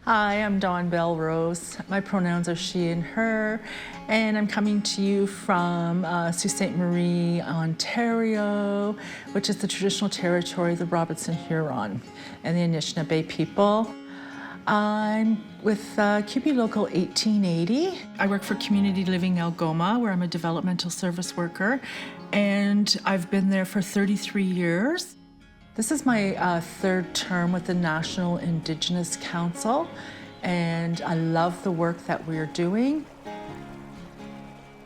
Hi, I'm Dawn Bellerose. My pronouns are she and her, and I'm coming to you from Sault Ste. Marie, Ontario, which is the traditional territory of the Robinson-Huron and the Anishinaabe people. I'm with CUPE Local 1880. I work for Community Living Algoma, where I'm a developmental service worker, and I've been there for 33 years. This is my third term with the National Indigenous Council, and I love the work that we're doing.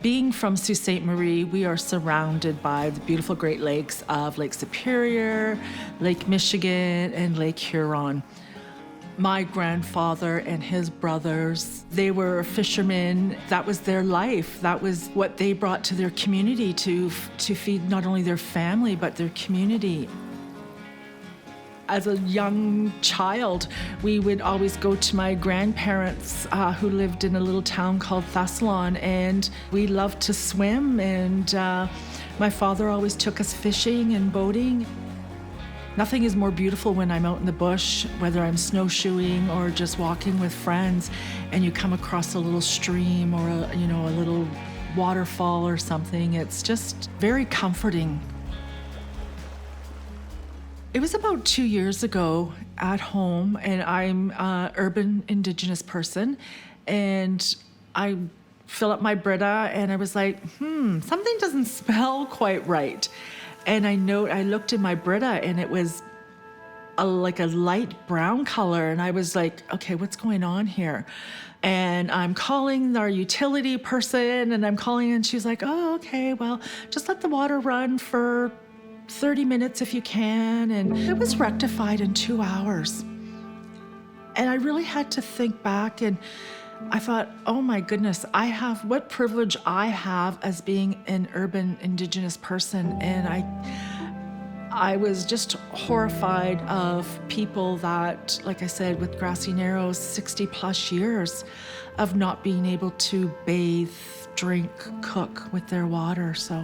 Being from Sault Ste. Marie, we are surrounded by the beautiful Great Lakes of Lake Superior, Lake Michigan, and Lake Huron. My grandfather and his brothers, they were fishermen. That was their life. That was what they brought to their community to feed not only their family, but their community. As a young child, we would always go to my grandparents who lived in a little town called Thessalon, and we loved to swim, and my father always took us fishing and boating. Nothing is more beautiful when I'm out in the bush, whether I'm snowshoeing or just walking with friends, and you come across a little stream or a little waterfall or something. It's just very comforting. It was about 2 years ago at home, and I'm an urban Indigenous person, and I fill up my Brita, and I was like, something doesn't smell quite right. And I looked in my Brita, and it was like a light brown color, and I was like, okay, what's going on here? And I'm calling our utility person, and I'm calling, and she's like, oh, okay, well, just let the water run for 30 minutes if you can. And it was rectified in 2 hours. And I really had to think back, and I thought, oh my goodness, what privilege I have as being an urban Indigenous person. And I was just horrified of people that, like I said, with Grassy Narrows, 60 plus years of not being able to bathe, drink, cook with their water. So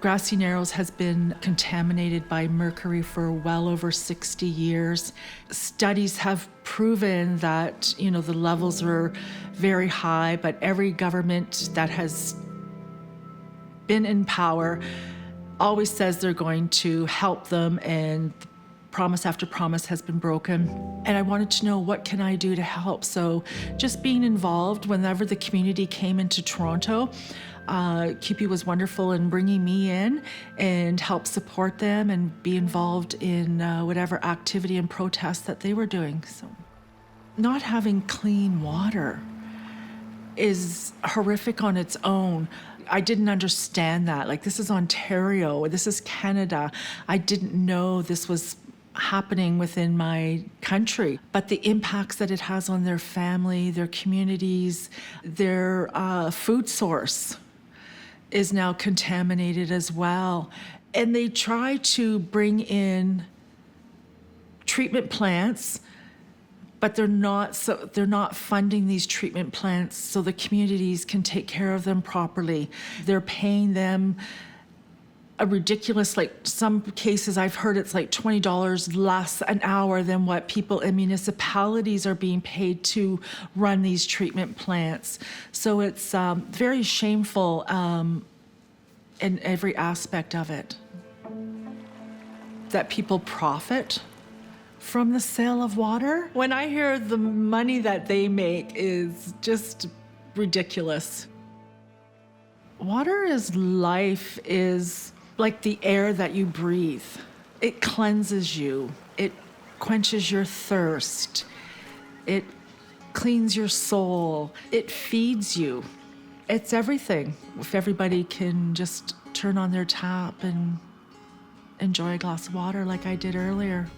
Grassy Narrows has been contaminated by mercury for well over 60 years. Studies have proven that, the levels are very high, but every government that has been in power always says they're going to help them, and promise after promise has been broken. And I wanted to know, what can I do to help? So just being involved whenever the community came into Toronto, CUPE was wonderful in bringing me in and help support them and be involved in whatever activity and protest that they were doing. So not having clean water is horrific on its own. I didn't understand that. Like, this is Ontario, this is Canada. I didn't know this was happening within my country, but the impacts that it has on their family, their communities, their food source is now contaminated as well. And they try to bring in treatment plants, but they're not funding these treatment plants so the communities can take care of them properly. They're paying them a ridiculous, like some cases I've heard it's like $20 less an hour than what people in municipalities are being paid to run these treatment plants. So it's very shameful in every aspect of it. That people profit from the sale of water. When I hear the money that they make is just ridiculous. Water is life, is like the air that you breathe. It cleanses you. It quenches your thirst. It cleans your soul. It feeds you. It's everything. If everybody can just turn on their tap and enjoy a glass of water like I did earlier.